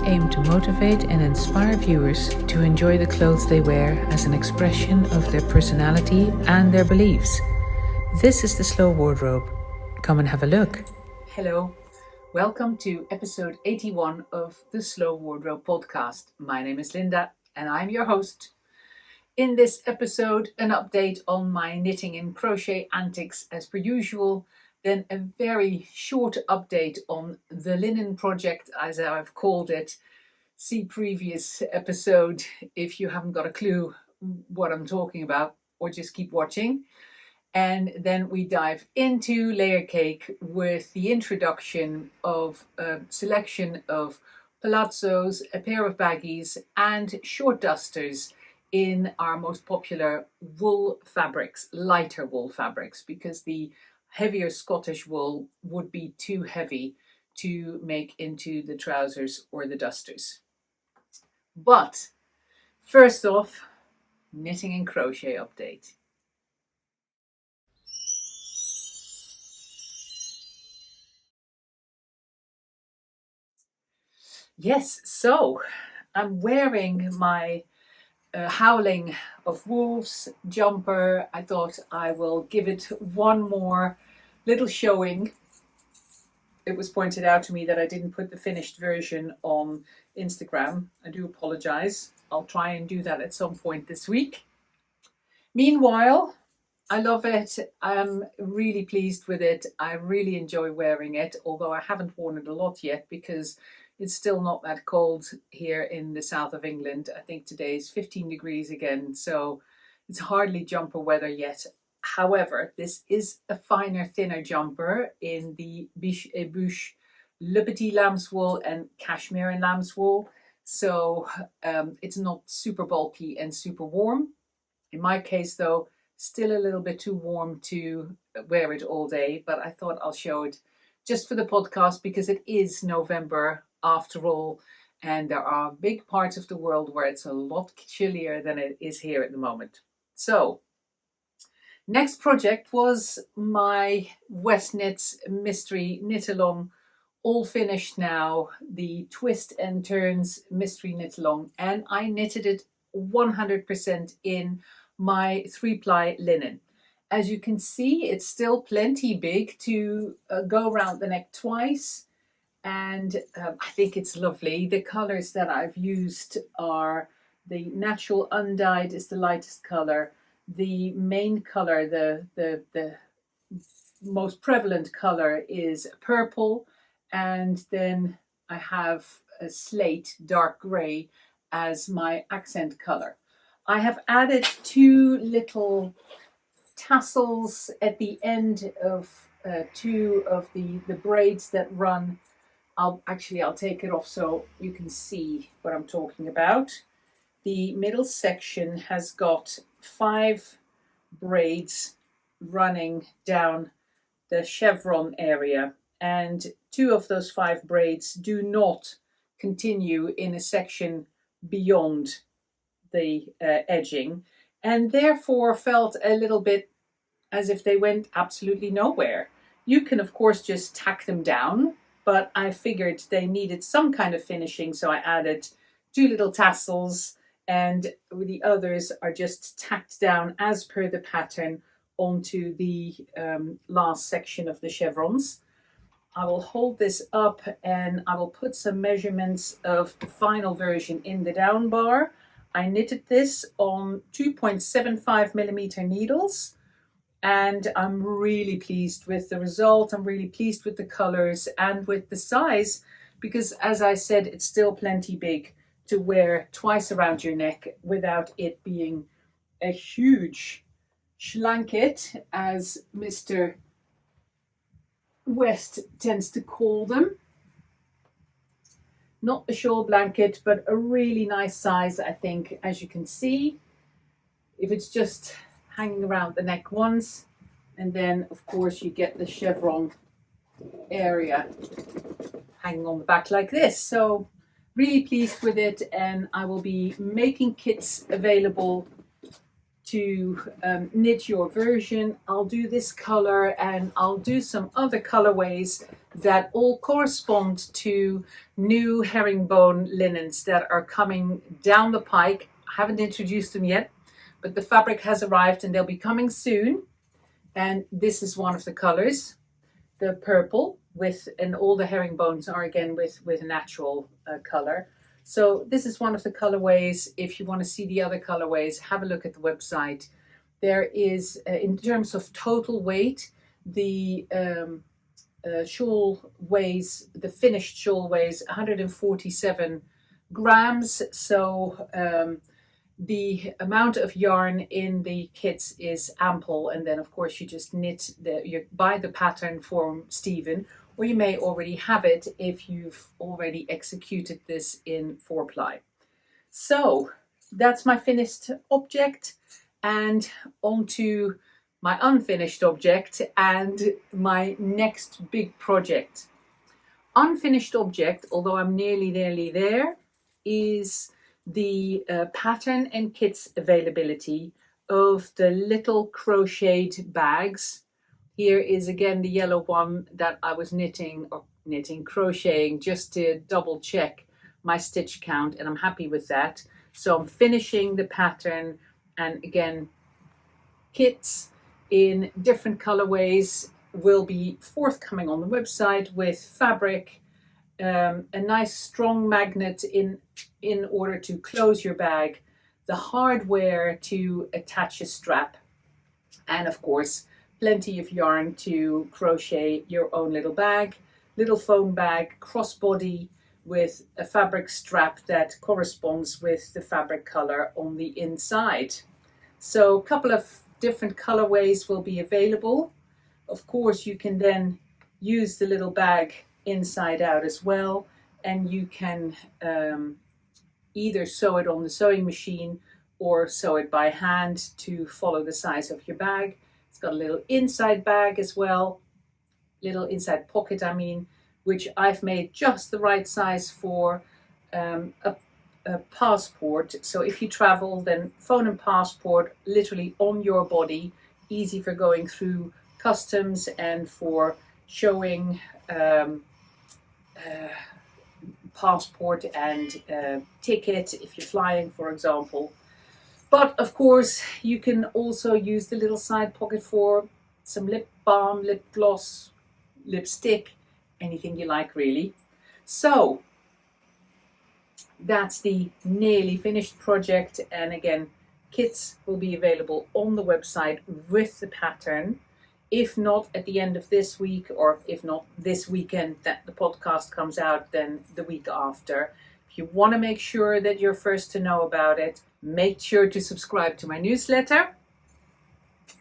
aim to motivate and inspire viewers to enjoy the clothes they wear as an expression of their personality and their beliefs. This is the Slow Wardrobe. Come and have a look. Hello, welcome to episode 81 of the Slow Wardrobe podcast. My name is Linda and I'm your host. In this episode, an update on my knitting and crochet antics as per usual. Then a very short update on the linen project, as I've called it. See previous episode if you haven't got a clue what I'm talking about, or just keep watching. And then we dive into Layercake with the introduction of a selection of palazzos, a pair of baggies and short dusters in our most popular wool fabrics, lighter wool fabrics, because the heavier Scottish wool would be too heavy to make into the trousers or the dusters. But first off, knitting and crochet update. Yes, so I'm wearing my Howling of Wolves jumper. I thought I will give it one more little showing. It was pointed out to me that I didn't put the finished version on Instagram. I do apologize. I'll try and do that at some point this week. Meanwhile, I love it. I'm really pleased with it. I really enjoy wearing it, although I haven't worn it a lot yet because it's still not that cold here in the south of England. I think today is 15 degrees again, so it's hardly jumper weather yet. However, this is a finer, thinner jumper in the Biche et Bouche Le Petit lamb's wool and cashmere and lamb's wool. So it's not super bulky and super warm. In my case though, still a little bit too warm to wear it all day, but I thought I'll show it just for the podcast because it is November after all, and there are big parts of the world where it's a lot chillier than it is here at the moment. So, next project was my Westknits Mystery Knit Along, all finished now, the Twist and Turns Mystery Knit Along, and I knitted it 100% in my 3-ply linen. As you can see, it's still plenty big to go around the neck twice. And I think it's lovely. The colors that I've used are the natural undyed is the lightest color. The main color, the most prevalent color is purple. And then I have a slate dark gray as my accent color. I have added 2 little tassels at the end of 2 of the braids that run. I'll take it off so you can see what I'm talking about. The middle section has got 5 braids running down the chevron area, and 2 of those 5 braids do not continue in a section beyond the edging, and therefore felt a little bit as if they went absolutely nowhere. You can of course just tack them down, but I figured they needed some kind of finishing, so I added 2 little tassels, and the others are just tacked down as per the pattern onto the last section of the chevrons. I will hold this up and I will put some measurements of the final version in the down bar. I knitted this on 2.75 millimeter needles. And I'm really pleased with the result. I'm really pleased with the colors and with the size because, as I said, it's still plenty big to wear twice around your neck without it being a huge schlanket, as Mr. West tends to call them. Not a shawl blanket, but a really nice size, I think, as you can see. If it's just hanging around the neck once, and then of course you get the chevron area hanging on the back like this. So really pleased with it, and I will be making kits available to knit your version. I'll do this color and I'll do some other colorways that all correspond to new herringbone linens that are coming down the pike. I haven't introduced them yet, but the fabric has arrived and they'll be coming soon. And this is one of the colors, the purple, and all the herringbones are again with natural color. So this is one of the colorways. If you want to see the other colorways, have a look at the website. There is, in terms of total weight, the shawl weighs, the finished shawl weighs 147 grams. So the amount of yarn in the kits is ample, and then of course you just knit you buy the pattern from Stephen, or you may already have it if you've already executed this in 4-ply. So that's my finished object, and onto my unfinished object and my next big project. Unfinished object, although I'm nearly there, is the pattern and kits availability of the little crocheted bags. Here is again the yellow one that I was crocheting just to double check my stitch count, and I'm happy with that. So I'm finishing the pattern, and again, kits in different colorways will be forthcoming on the website with fabric, a nice strong magnet in order to close your bag, the hardware to attach a strap, and of course plenty of yarn to crochet your own little bag, little foam bag, crossbody with a fabric strap that corresponds with the fabric color on the inside. So a couple of different colorways will be available. Of course, you can then use the little bag inside out as well, and you can either sew it on the sewing machine or sew it by hand to follow the size of your bag. It's got a little inside bag as well, little inside pocket I mean, which I've made just the right size for a passport. So if you travel, then phone and passport literally on your body, easy for going through customs and for showing passport and ticket if you're flying, for example. But of course you can also use the little side pocket for some lip balm, lip gloss, lipstick, anything you like really. So that's the nearly finished project, and again, kits will be available on the website with the pattern, if not at the end of this week, or if not this weekend that the podcast comes out, then the week after. If you want to make sure that you're first to know about it, make sure to subscribe to my newsletter.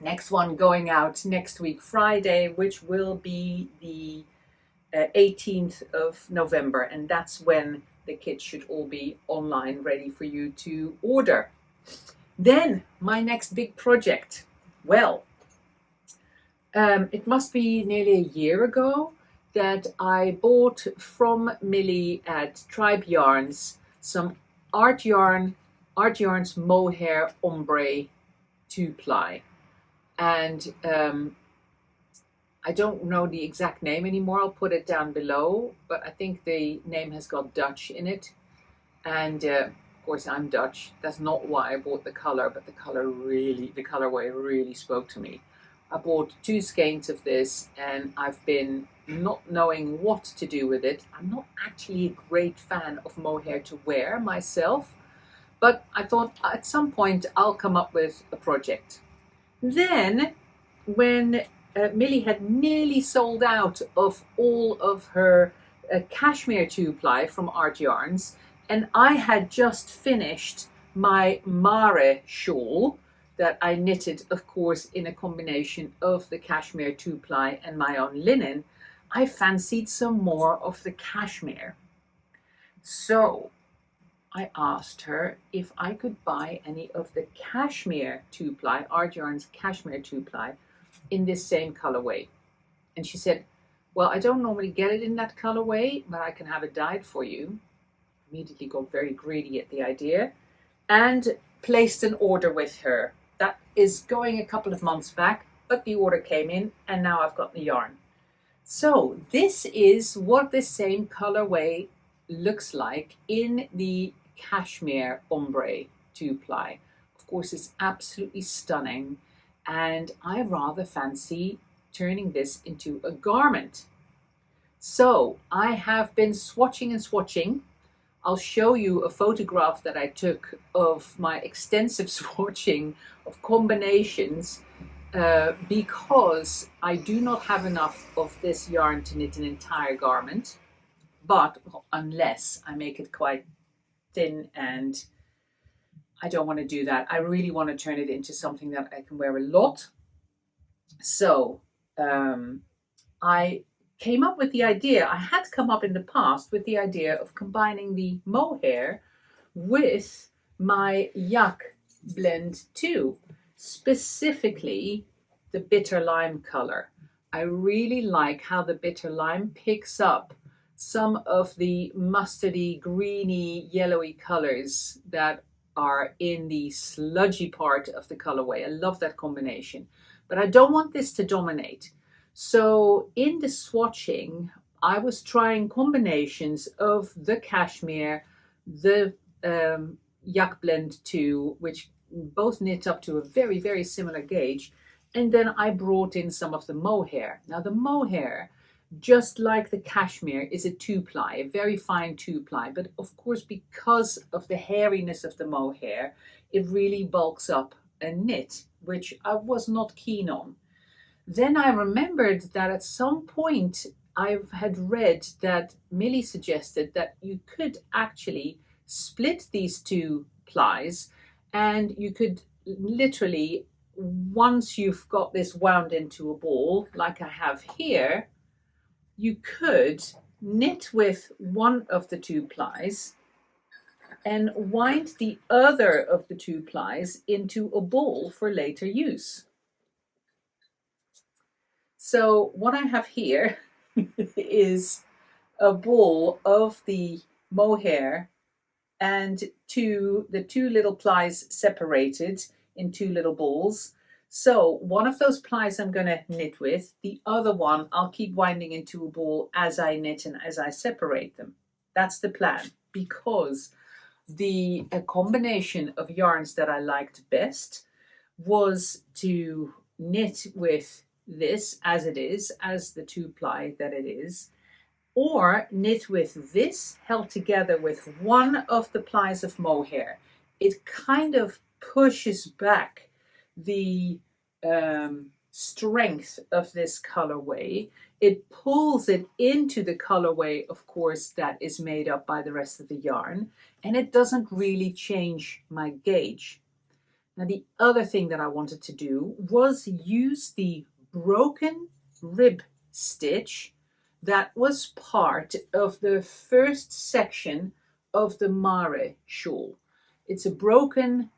Next one going out next week Friday, which will be the 18th of November, and that's when the kits should all be online ready for you to order. Then my next big project. Well, it must be nearly a year ago that I bought from Millie at Tribe Yarns some Artyarns Mohair Ombre 2-ply. And I don't know the exact name anymore. I'll put it down below, but I think the name has got Dutch in it. And of course I'm Dutch. That's not why I bought the color, but the colorway really spoke to me. I bought 2 skeins of this, and I've been not knowing what to do with it. I'm not actually a great fan of mohair to wear myself, but I thought at some point I'll come up with a project. Then when Millie had nearly sold out of all of her cashmere 2-ply from Artyarns, and I had just finished my Mare shawl that I knitted, of course, in a combination of the cashmere 2-ply and my own linen, I fancied some more of the cashmere. So I asked her if I could buy any of the cashmere 2-ply, Artyarns Cashmere 2-ply, in this same colorway. And she said, well, I don't normally get it in that colorway, but I can have it dyed for you. Immediately got very greedy at the idea and placed an order with her. That is going a couple of months back, but the order came in and now I've got the yarn. So this is what the same colorway looks like in the Cashmere Ombre 2-ply. Of course, it's absolutely stunning, and I rather fancy turning this into a garment. So I have been swatching and swatching. I'll show you a photograph that I took of my extensive swatching of combinations because I do not have enough of this yarn to knit an entire garment, but unless I make it quite thin, and I don't want to do that. I really want to turn it into something that I can wear a lot. So I came up with the idea, I had come up in the past with the idea of combining the mohair with my Yak Blend II, specifically the bitter lime color. I really like how the bitter lime picks up some of the mustardy, greeny, yellowy colors that are in the sludgy part of the colorway. I love that combination, but I don't want this to dominate. So in the swatching, I was trying combinations of the cashmere, the Yak Blend II, which both knit up to a very, very similar gauge. And then I brought in some of the mohair. Now the mohair, just like the cashmere, is a 2-ply, a very fine 2-ply. But of course, because of the hairiness of the mohair, it really bulks up a knit, which I was not keen on. Then I remembered that at some point I had read that Millie suggested that you could actually split these 2 plies, and you could literally, once you've got this wound into a ball like I have here, you could knit with one of the 2 plies and wind the other of the 2 plies into a ball for later use. So what I have here is a ball of the mohair and the 2 little plies separated in 2 little balls. So one of those plies I'm going to knit with, the other one I'll keep winding into a ball as I knit and as I separate them. That's the plan, because the combination of yarns that I liked best was to knit with this as it is, as the 2-ply that it is, or knit with this held together with one of the plies of mohair. It kind of pushes back the strength of this colorway. It pulls it into the colorway, of course, that is made up by the rest of the yarn, and it doesn't really change my gauge. Now, the other thing that I wanted to do was use the broken rib stitch that was part of the first section of the Mare shawl. It's a broken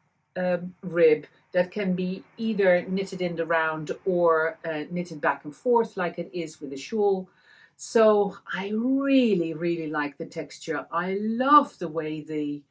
rib that can be either knitted in the round or knitted back and forth like it is with the shawl. So I really, really like the texture. I love the way the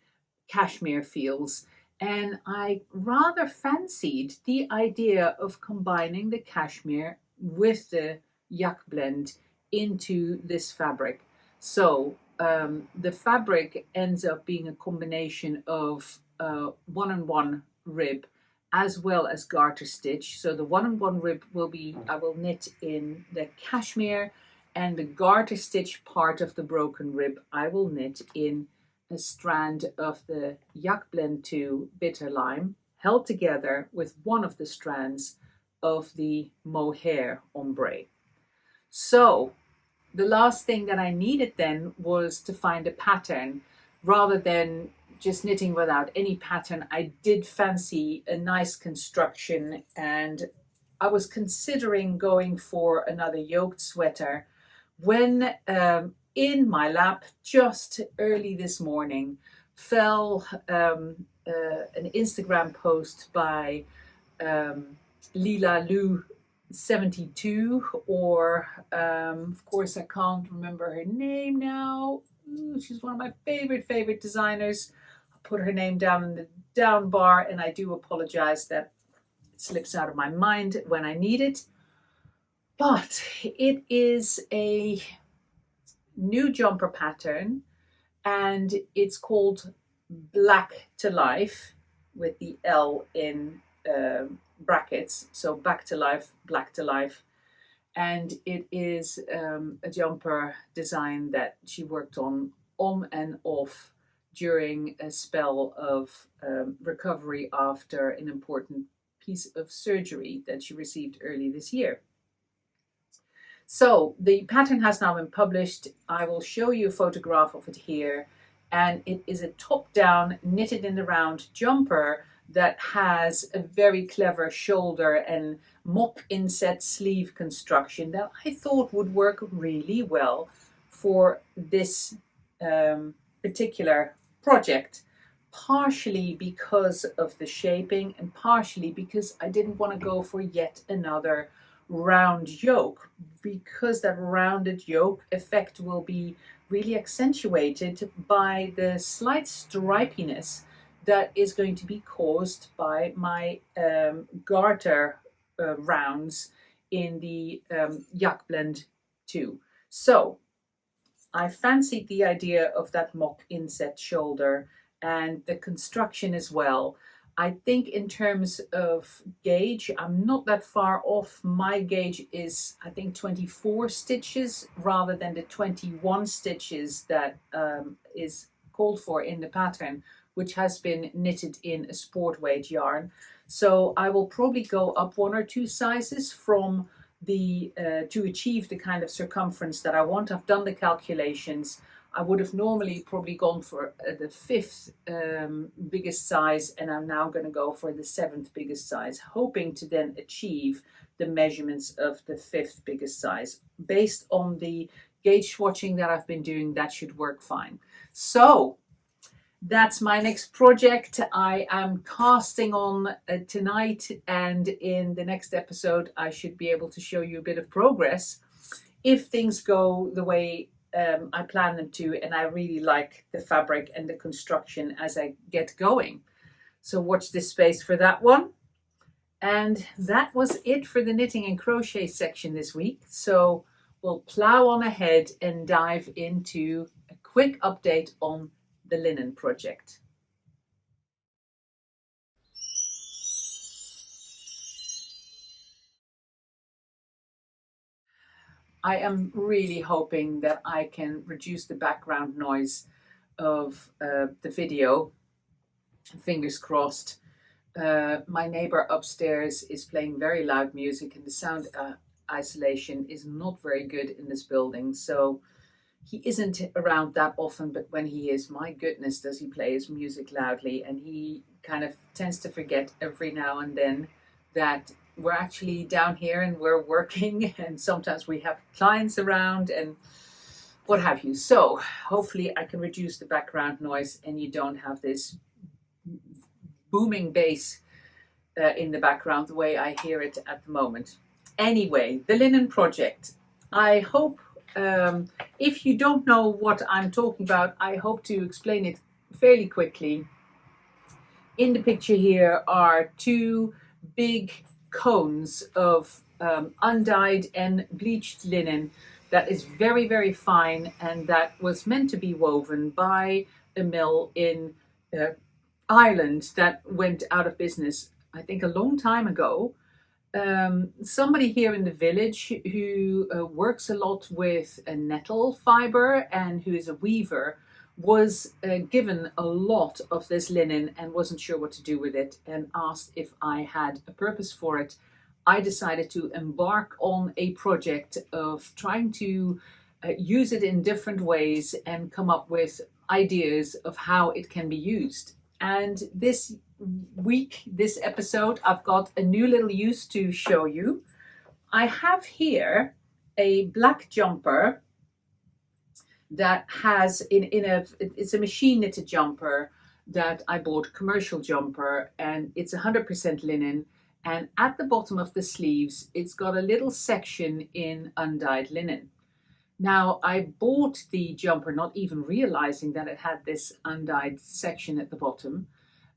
cashmere feels. And I rather fancied the idea of combining the cashmere with the Yak Blend into this fabric. So the fabric ends up being a combination of 1-on-1 rib as well as garter stitch. So the 1-on-1 rib will be, I will knit in the cashmere, and the garter stitch part of the broken rib I will knit in a strand of the Yak Blend II bitter lime held together with one of the strands of the mohair ombre. So the last thing that I needed then was to find a pattern. Rather than just knitting without any pattern, I did fancy a nice construction, and I was considering going for another yoked sweater when in my lap just early this morning fell an Instagram post by Lila Lou 72, or of course I can't remember her name now. Ooh, she's one of my favorite designers. I'll put her name down in the down bar, and I do apologize that it slips out of my mind when I need it. But it is a new jumper pattern, and it's called Black to Life with the L in brackets. So Back to Life, Black to Life. And it is a jumper design that she worked on and off during a spell of recovery after an important piece of surgery that she received early this year. So the pattern has now been published. I will show you a photograph of it here, and it is a top-down knitted in the round jumper that has a very clever shoulder and mock inset sleeve construction that I thought would work really well for this particular project, partially because of the shaping and partially because I didn't want to go for yet another round yoke, because that rounded yoke effect will be really accentuated by the slight stripiness that is going to be caused by my garter rounds in the Yak Blend II. So I fancied the idea of that mock inset shoulder and the construction as well. I think in terms of gauge, I'm not that far off. My gauge is, I think, 24 stitches rather than the 21 stitches that is called for in the pattern, which has been knitted in a sport weight yarn. So I will probably go up 1 or 2 sizes from the to achieve the kind of circumference that I want. I've done the calculations. I would have normally probably gone for the 5th biggest size, and I'm now going to go for the 7th biggest size, hoping to then achieve the measurements of the 5th biggest size. Based on the gauge swatching that I've been doing, that should work fine. So that's my next project. I am casting on tonight, and in the next episode I should be able to show you a bit of progress if things go the way I plan them to, and I really like the fabric and the construction as I get going. So watch this space for that one. And that was it for the knitting and crochet section this week. So we'll plow on ahead and dive into a quick update on the linen project. I am really hoping that I can reduce the background noise of the video. Fingers crossed. My neighbor upstairs is playing very loud music, and the sound isolation is not very good in this building. So he isn't around that often, but when he is, my goodness, does he play his music loudly. And he kind of tends to forget every now and then that we're actually down here and we're working, and sometimes we have clients around and what have you. So hopefully I can reduce the background noise and you don't have this booming bass in the background the way I hear it at the moment. Anyway, the linen project. I hope, if you don't know what I'm talking about, I hope to explain it fairly quickly. In the picture here are 2 big cones of undyed and bleached linen that is very, very fine, and that was meant to be woven by a mill in Ireland that went out of business, I think, a long time ago. Somebody here in the village who works a lot with a nettle fiber and who is a weaver was given a lot of this linen and wasn't sure what to do with it, and asked if I had a purpose for it. I decided to embark on a project of trying to use it in different ways and come up with ideas of how it can be used. And this week, this episode, I've got a new little use to show you. I have here a black jumper that has it's a machine knitted jumper that I bought, commercial jumper, and it's 100% linen. And at the bottom of the sleeves, it's got a little section in undyed linen. Now, I bought the jumper not even realizing that it had this undyed section at the bottom,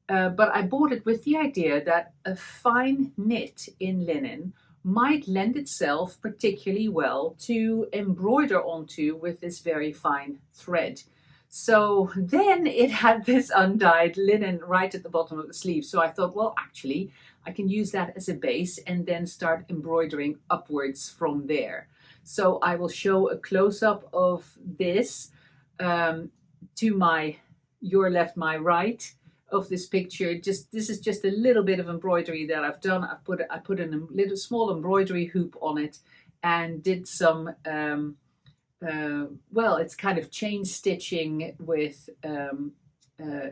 but I bought it with the idea that a fine knit in linen might lend itself particularly well to embroider onto with this very fine thread. So then it had this undyed linen right at the bottom of the sleeve. So I thought, well, actually, I can use that as a base and then start embroidering upwards from there. So I will show a close-up of this to your left, my right of this picture. This is just a little bit of embroidery that I've done. I put in a little small embroidery hoop on it and did some well, it's kind of chain stitching with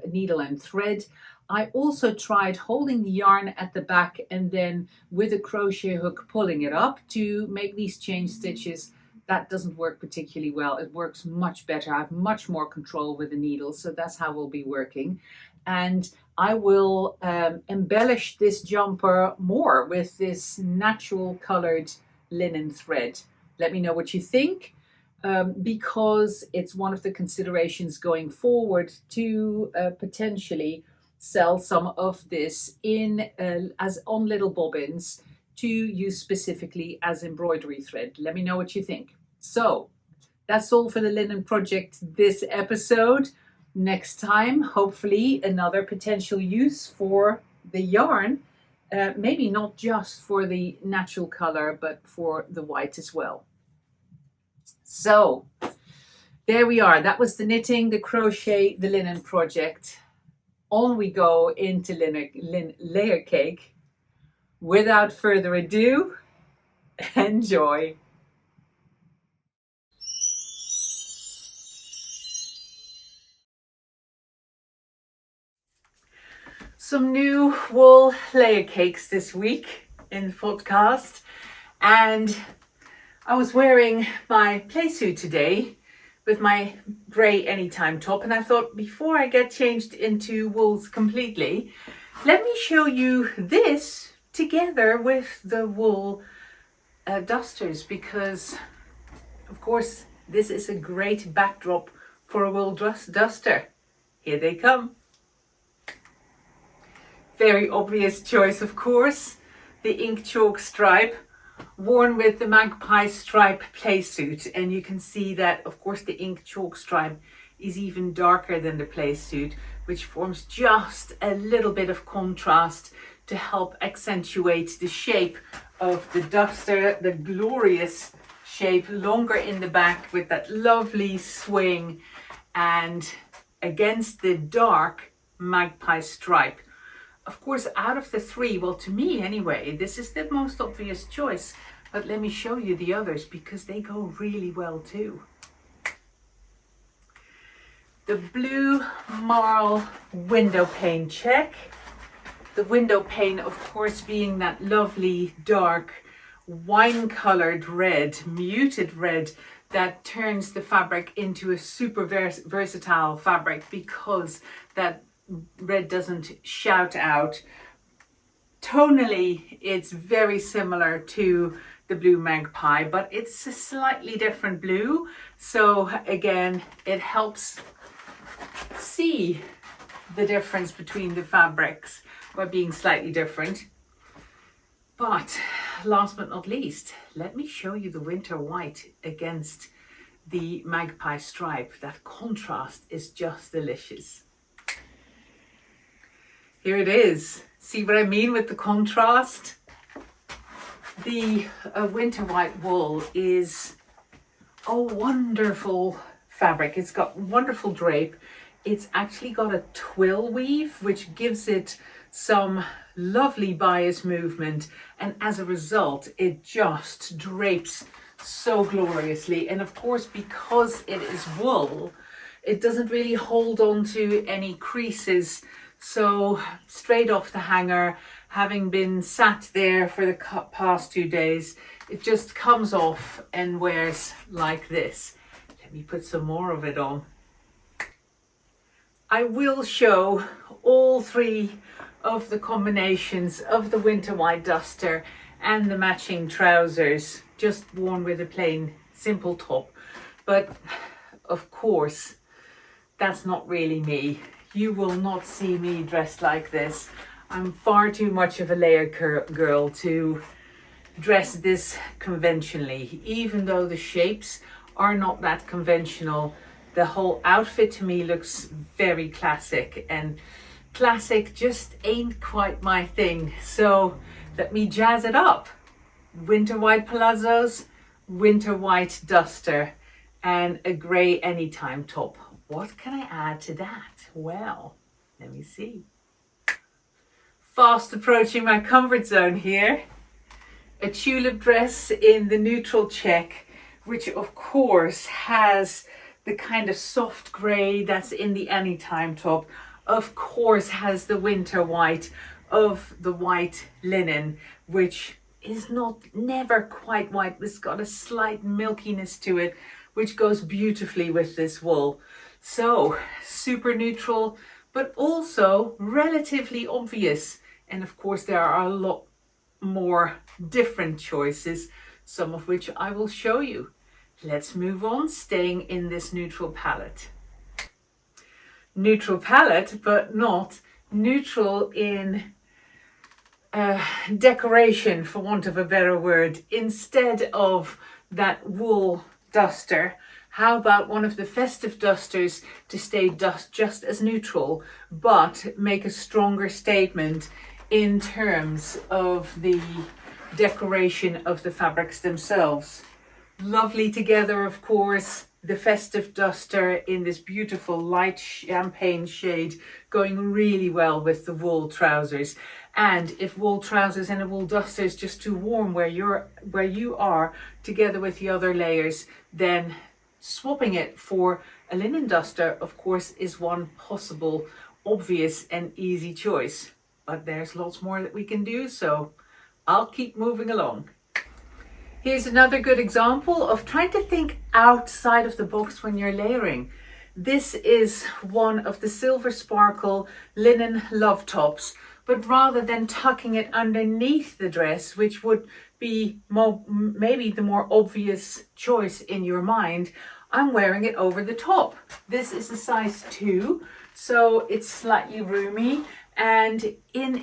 needle and thread. I also tried holding the yarn at the back and then with a crochet hook pulling it up to make these chain stitches. That doesn't work particularly well. It works much better. I have much more control with the needle, so that's how we'll be working. And I will embellish this jumper more with this natural colored linen thread. Let me know what you think, because it's one of the considerations going forward to potentially sell some of this in as on little bobbins to use specifically as embroidery thread. Let me know what you think. So that's all for the linen project this episode. Next time, hopefully another potential use for the yarn, maybe not just for the natural color, but for the white as well. So there we are. That was the knitting, the crochet, the linen project. On we go into layer cake. Without further ado, enjoy. Some new wool layer cakes this week in the podcast, and I was wearing my playsuit today with my grey anytime top, and I thought before I get changed into wools completely, let me show you this together with the wool dusters, because of course this is a great backdrop for a wool duster. Here they come. Very obvious choice, of course, the ink chalk stripe worn with the magpie stripe playsuit, and you can see that of course the ink chalk stripe is even darker than the playsuit, which forms just a little bit of contrast to help accentuate the shape of the duster, the glorious shape, longer in the back with that lovely swing, and against the dark magpie stripe. Of course, out of the three, well, to me anyway, this is the most obvious choice, but let me show you the others because they go really well too. The blue marl window pane check. The window pane, of course, being that lovely dark wine-colored red, muted red, that turns the fabric into a super versatile fabric because that red doesn't shout out. Tonally, it's very similar to the blue magpie, but it's a slightly different blue. So again, it helps see the difference between the fabrics by being slightly different. But last but not least, let me show you the winter white against the magpie stripe. That contrast is just delicious. Here it is. See what I mean with the contrast? The winter white wool is a wonderful fabric. It's got wonderful drape. It's actually got a twill weave, which gives it some lovely bias movement. And as a result, it just drapes so gloriously. And of course, because it is wool, it doesn't really hold on to any creases. So straight off the hanger, having been sat there for the past 2 days, it just comes off and wears like this. Let me put some more of it on. I will show all three of the combinations of the winter white duster and the matching trousers, just worn with a plain simple top. But of course, that's not really me. You will not see me dressed like this. I'm far too much of a layer girl to dress this conventionally, even though the shapes are not that conventional. The whole outfit to me looks very classic, and classic just ain't quite my thing. So let me jazz it up. Winter white palazzos, winter white duster, and a grey anytime top. What can I add to that? Well, let me see. Fast approaching my comfort zone here. A tulip dress in the neutral check, which of course has the kind of soft grey that's in the anytime top. Of course has the winter white of the white linen, which is never quite white. It's got a slight milkiness to it, which goes beautifully with this wool. So super neutral, but also relatively obvious. And of course there are a lot more different choices, some of which I will show you. Let's move on, staying in this neutral palette. Neutral palette, but not neutral in decoration, for want of a better word. Instead of that wool duster, how about one of the festive dusters to stay just as neutral, but make a stronger statement in terms of the decoration of the fabrics themselves. Lovely together, of course, the festive duster in this beautiful light champagne shade, going really well with the wool trousers. And if wool trousers and a wool duster is just too warm where you are together with the other layers, then swapping it for a linen duster, of course, is one possible, obvious and easy choice. But there's lots more that we can do, so I'll keep moving along. Here's another good example of trying to think outside of the box when you're layering. This is one of the Silver Sparkle linen love tops, but rather than tucking it underneath the dress, which would be maybe the more obvious choice in your mind, I'm wearing it over the top. This is a size 2, so it's slightly roomy. And in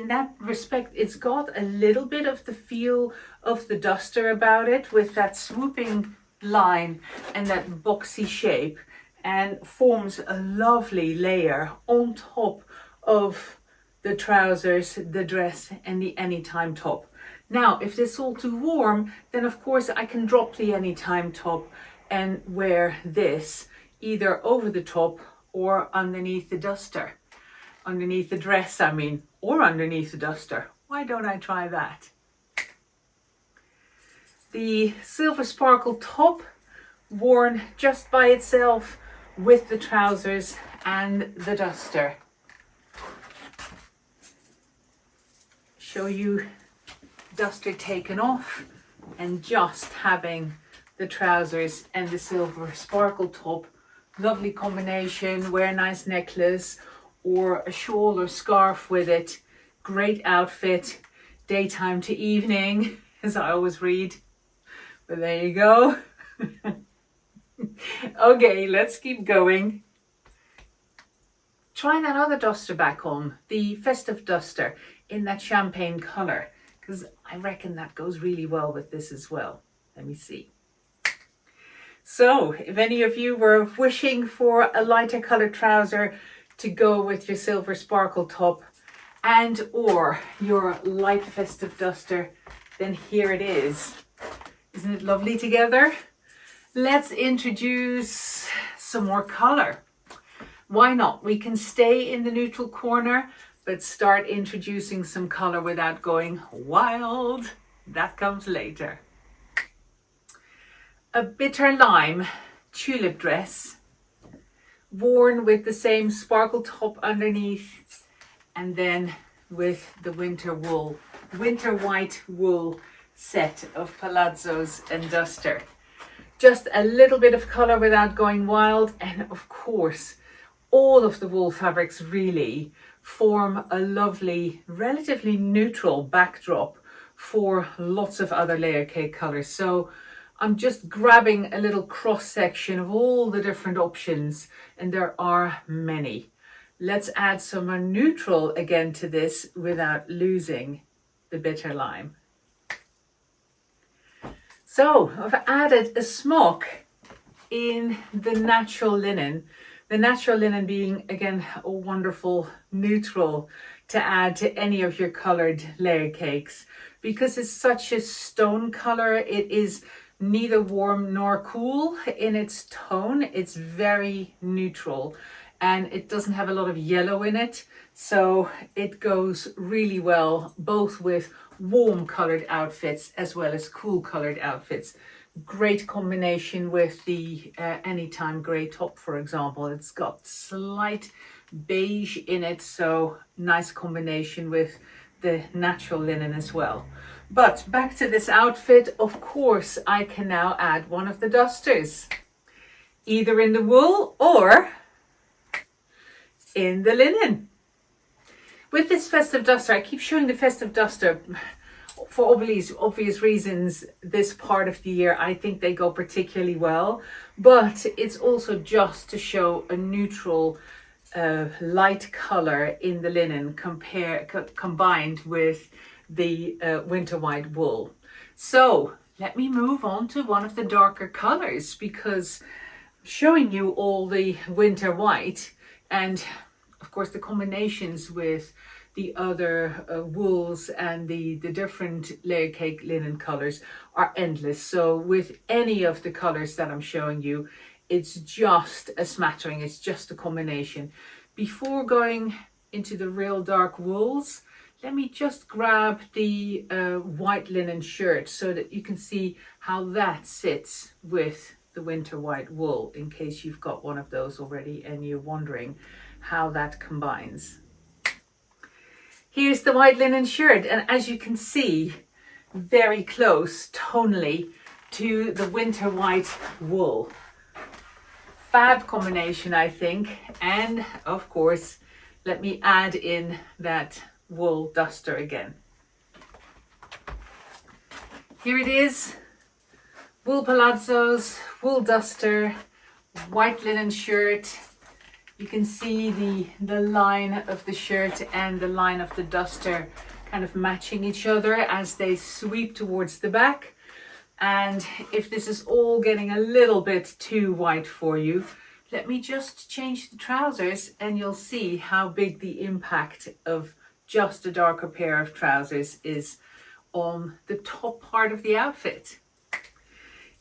that respect, it's got a little bit of the feel of the duster about it, with that swooping line and that boxy shape, and forms a lovely layer on top of the trousers, the dress and the anytime top. Now, if this is all too warm, then of course I can drop the anytime top and wear this either over the top or underneath the duster. Underneath the dress, I mean, or underneath the duster. Why don't I try that? The Silver Sparkle top, worn just by itself with the trousers and the duster. Show you duster taken off and just having the trousers and the Silver Sparkle top. Lovely combination, wear a nice necklace or a shawl or scarf with it. Great outfit, daytime to evening, as I always read. But there you go. Okay, let's keep going. Try that other duster back on, the festive duster in that champagne color, because I reckon that goes really well with this as well. Let me see. So if any of you were wishing for a lighter color trouser to go with your Silver Sparkle top and or your light festive duster, then here it is. Isn't it lovely together? Let's introduce some more color. Why not? We can stay in the neutral corner, but start introducing some color without going wild. That comes later. A bitter lime tulip dress, worn with the same sparkle top underneath, and then with the winter white wool set of palazzos and duster. Just a little bit of color without going wild, and of course all of the wool fabrics really form a lovely, relatively neutral backdrop for lots of other layer cake colors. So I'm just grabbing a little cross section of all the different options, and there are many. Let's add some neutral again to this without losing the bitter lime. So I've added a smock in the natural linen. The natural linen being, again, a wonderful neutral to add to any of your colored layer cakes. Because it's such a stone color, it is neither warm nor cool in its tone. It's very neutral and it doesn't have a lot of yellow in it. So it goes really well both with warm colored outfits as well as cool colored outfits. Great combination with the Anytime grey top, for example. It's got slight beige in it, so nice combination with the natural linen as well. But back to this outfit, of course I can now add one of the dusters, either in the wool or in the linen. With this festive duster, I keep showing the festive duster for obvious reasons. This part of the year I think they go particularly well, but it's also just to show a neutral light color in the linen combined with the winter white wool. So let me move on to one of the darker colors, because I'm showing you all the winter white and of course the combinations with the other wools and the different layer cake linen colors are endless. So with any of the colors that I'm showing you, it's just a smattering, it's just a combination. Before going into the real dark wools, let me just grab the white linen shirt so that you can see how that sits with the winter white wool, in case you've got one of those already and you're wondering how that combines. Here's the white linen shirt, and as you can see, very close tonally to the winter white wool. Fab combination, I think. And of course, let me add in that wool duster again. Here it is, wool palazzos, wool duster, white linen shirt. You can see the line of the shirt and the line of the duster kind of matching each other as they sweep towards the back. And if this is all getting a little bit too white for you, let me just change the trousers and you'll see how big the impact of just a darker pair of trousers is on the top part of the outfit.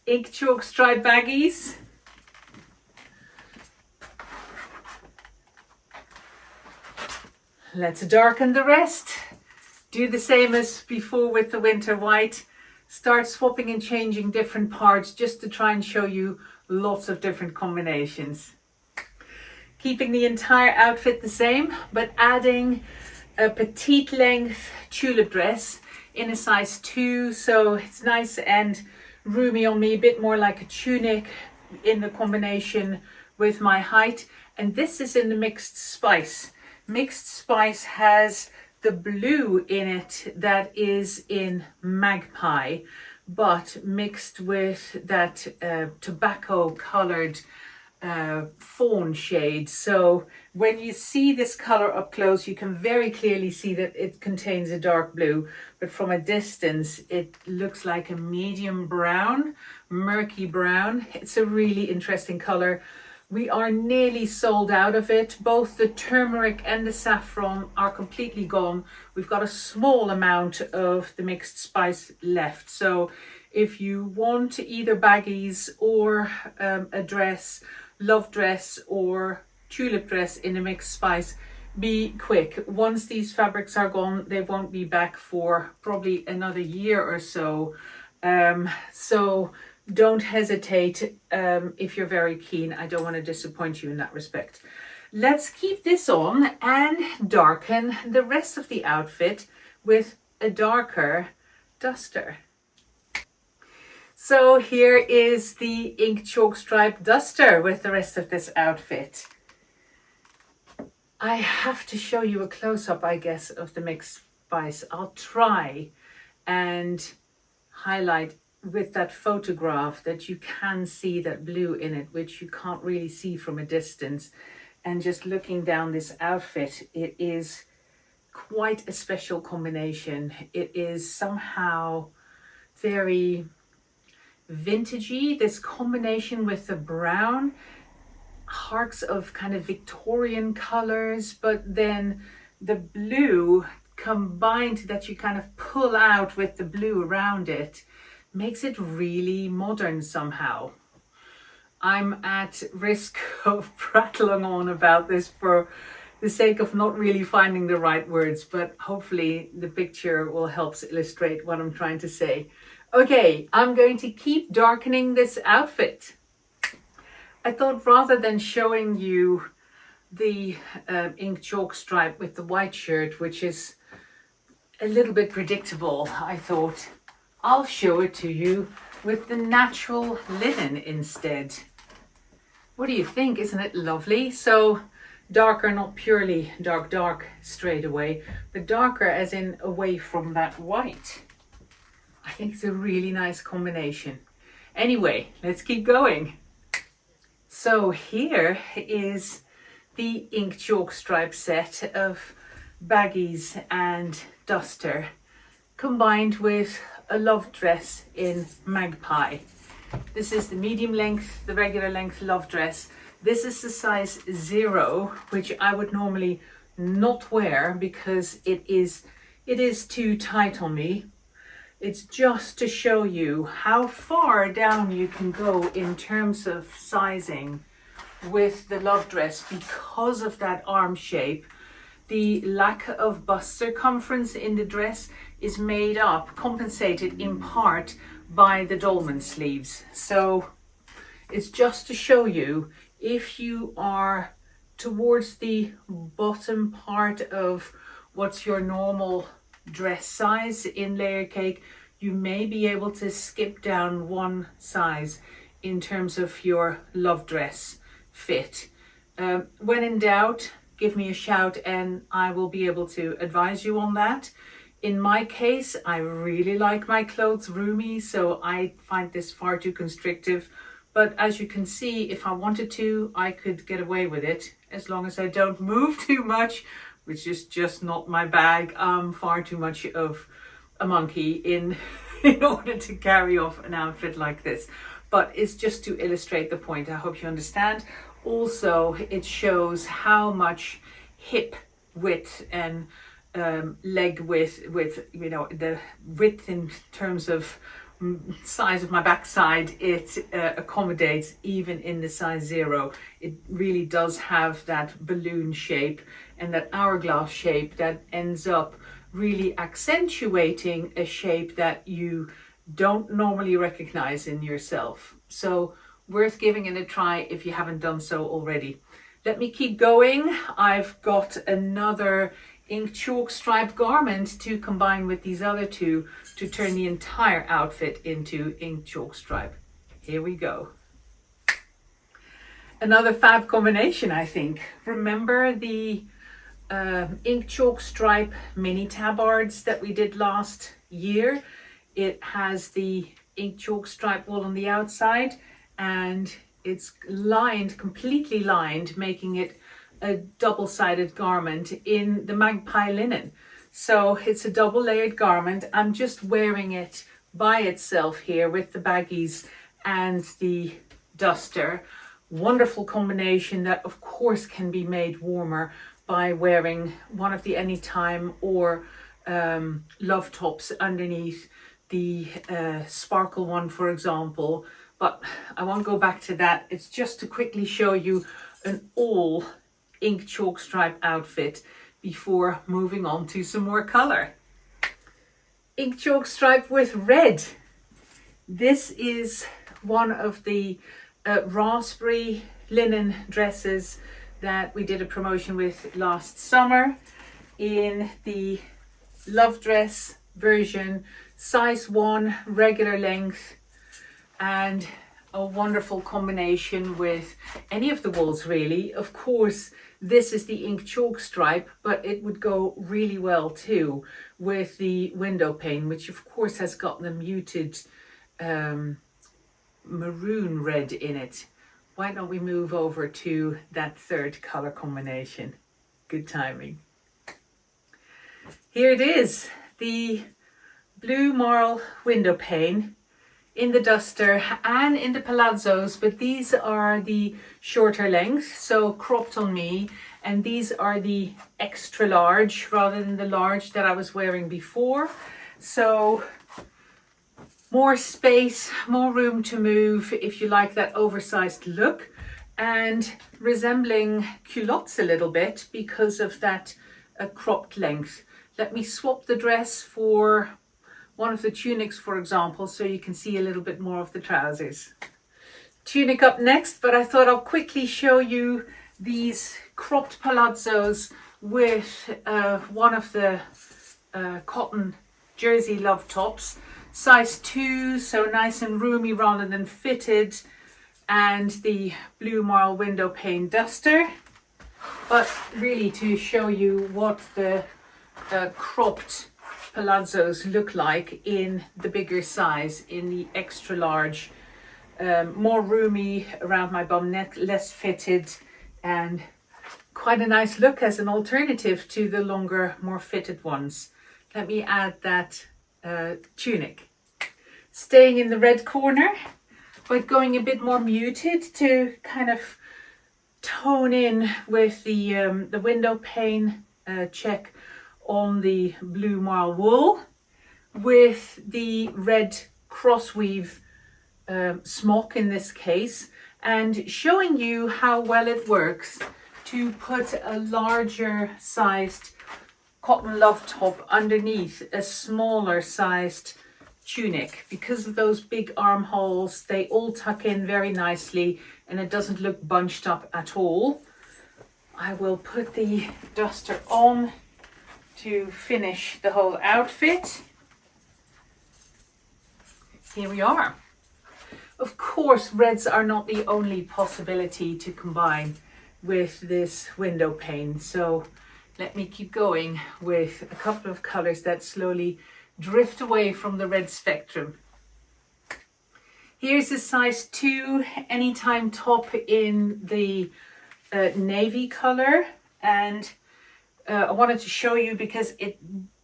Ink chalk stripe baggies. Let's darken the rest. Do the same as before with the winter white. Start swapping and changing different parts just to try and show you lots of different combinations. Keeping the entire outfit the same, but adding a petite length tulip dress in a size 2, so it's nice and roomy on me, a bit more like a tunic in the combination with my height. And this is in the mixed spice. Mixed spice has the blue in it that is in magpie, but mixed with that tobacco colored fawn shade. So when you see this color up close, you can very clearly see that it contains a dark blue, but from a distance it looks like a medium brown, murky brown. It's a really interesting color. We are nearly sold out of it. Both the turmeric and the saffron are completely gone. We've got a small amount of the mixed spice left. So if you want either baggies or a dress, love dress or tulip dress in a mixed spice, be quick. Once these fabrics are gone, they won't be back for probably another year or so. So don't hesitate if you're very keen. I don't want to disappoint you in that respect. Let's keep this on and darken the rest of the outfit with a darker duster. So here is the ink chalk stripe duster with the rest of this outfit. I have to show you a close-up, I guess, of the mixed spice. I'll try and highlight with that photograph that you can see that blue in it, which you can't really see from a distance. And just looking down this outfit, it is quite a special combination. It is somehow very vintagey. This combination with the brown harks of kind of Victorian colors, but then the blue combined that you kind of pull out with the blue around it makes it really modern somehow. I'm at risk of prattling on about this for the sake of not really finding the right words, but hopefully the picture will help illustrate what I'm trying to say. Okay, I'm going to keep darkening this outfit. I thought rather than showing you the ink chalk stripe with the white shirt, which is a little bit predictable, I thought I'll show it to you with the natural linen instead. What do you think? Isn't it lovely? So darker, not purely dark straight away, but darker as in away from that white. I think it's a really nice combination. Anyway, let's keep going. So here is the ink chalk stripe set of baggies and duster combined with a love dress in Magpie. This is the medium length, the regular length love dress. This is the size 0, which I would normally not wear because it is too tight on me. It's just to show you how far down you can go in terms of sizing with the love dress because of that arm shape. The lack of bust circumference in the dress is made up, compensated in part by the dolman sleeves. So it's just to show you, if you are towards the bottom part of what's your normal dress size in Layercake, you may be able to skip down one size in terms of your love dress fit. When in doubt, give me a shout and I will be able to advise you on that. In my case, I really like my clothes roomy, so I find this far too constrictive. But as you can see, if I wanted to, I could get away with it as long as I don't move too much, which is just not my bag. I'm far too much of a monkey in order to carry off an outfit like this. But it's just to illustrate the point. I hope you understand. Also, it shows how much hip width and leg width, you know, the width in terms of size of my backside, it accommodates even in the size 0. It really does have that balloon shape and that hourglass shape that ends up really accentuating a shape that you don't normally recognize in yourself. So worth giving it a try if you haven't done so already. Let me keep going. I've got another ink chalk stripe garment to combine with these other two to turn the entire outfit into ink chalk stripe. Here we go. Another fab combination, I think. Remember the ink chalk stripe mini tabards that we did last year? It has the ink chalk stripe wool on the outside and it's lined, completely lined, making it a double-sided garment in the Magpie linen. So it's a double layered garment. I'm just wearing it by itself here with the baggies and the duster. Wonderful combination that of course can be made warmer by wearing one of the Anytime or love tops underneath the sparkle one, for example. But I won't go back to that. It's just to quickly show you an all ink chalk stripe outfit before moving on to some more color. Ink chalk stripe with red. This is one of the raspberry linen dresses that we did a promotion with last summer in the love dress version, size 1, regular length, and a wonderful combination with any of the wools really. Of course, this is the ink chalk stripe, but it would go really well too with the window pane, which of course has got the muted maroon red in it. Why don't we move over to that third color combination? Good timing. Here it is, the blue marl window pane in the duster and in the palazzos, but these are the shorter length, so cropped on me, and these are the extra large rather than the large that I was wearing before. So more space, more room to move if you like that oversized look, and resembling culottes a little bit because of that cropped length. Let me swap the dress for one of the tunics, for example, so you can see a little bit more of the trousers. Tunic up next, but I thought I'll quickly show you these cropped palazzos with one of the cotton jersey love tops, size 2, so nice and roomy rather than fitted, and the blue marl window pane duster. But really to show you what the cropped palazzos look like in the bigger size, in the extra large, more roomy around my bum neck, less fitted, and quite a nice look as an alternative to the longer, more fitted ones. Let me add that tunic. Staying in the red corner, but going a bit more muted to kind of tone in with the window pane check on the blue marl wool, with the red crossweave smock in this case, and showing you how well it works to put a larger sized cotton love top underneath a smaller sized tunic. Because of those big armholes, they all tuck in very nicely and it doesn't look bunched up at all. I will put the duster on to finish the whole outfit. Here we are. Of course, reds are not the only possibility to combine with this window pane, so let me keep going with a couple of colors that slowly drift away from the red spectrum. Here's a size 2 anytime top in the navy color, and I wanted to show you because it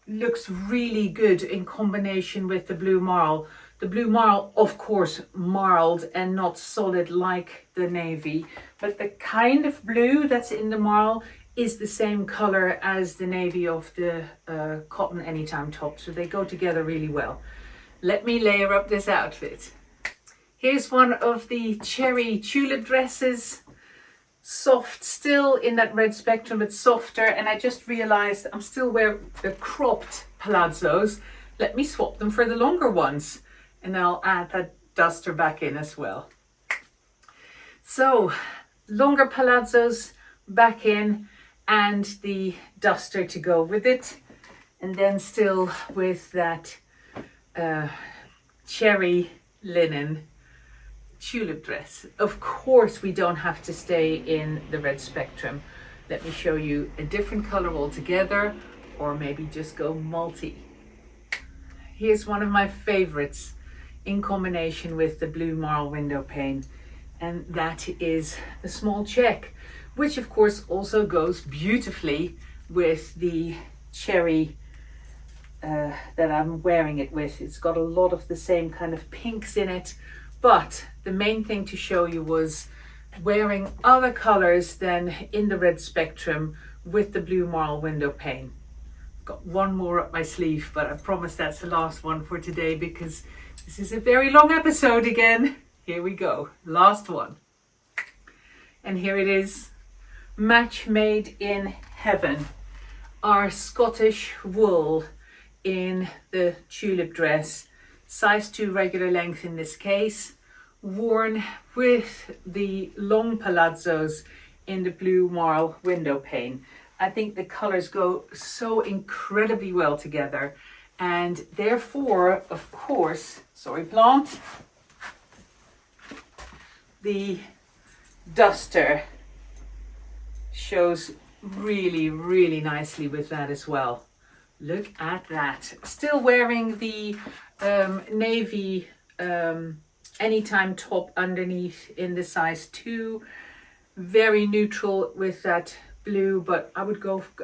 looks really good in combination with the blue marl. The blue marl, of course, marled and not solid like the navy, but the kind of blue that's in the marl is the same color as the navy of the cotton anytime top, so they go together really well. Let me layer up this outfit. Here's one of the cherry tulip dresses. Soft, still in that red spectrum, but softer, and I just realized I'm still wearing the cropped palazzos. Let me swap them for the longer ones, and I'll add that duster back in as well. So longer palazzos back in and the duster to go with it, and then still with that cherry linen tulip dress. Of course, we don't have to stay in the red spectrum. Let me show you a different color altogether, or maybe just go multi. Here's one of my favorites in combination with the blue marl window pane, and that is the small check, which of course also goes beautifully with the cherry that I'm wearing it with. It's got a lot of the same kind of pinks in it, but the main thing to show you was wearing other colors than in the red spectrum with the blue marl window pane. Got one more up my sleeve, but I promise that's the last one for today because this is a very long episode again. Here we go, last one. And here it is, match made in heaven. Our Scottish wool in the tulip dress, size 2 regular length in this case, worn with the long palazzos in the blue marl window pane. I think the colors go so incredibly well together, and therefore, of course, sorry plant, the duster shows really, really nicely with that as well. Look at that. Still wearing the navy anytime top underneath in the size 2. Very neutral with that blue, but I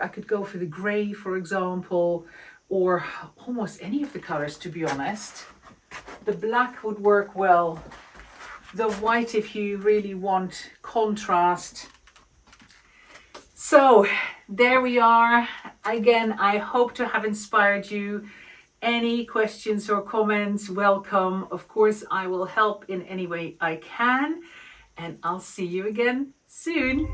could go for the gray, for example, or almost any of the colors, to be honest. The black would work well. The white if you really want contrast. So there we are. Again, I hope to have inspired you. Any questions or comments, welcome. Of course, I will help in any way I can. And I'll see you again soon.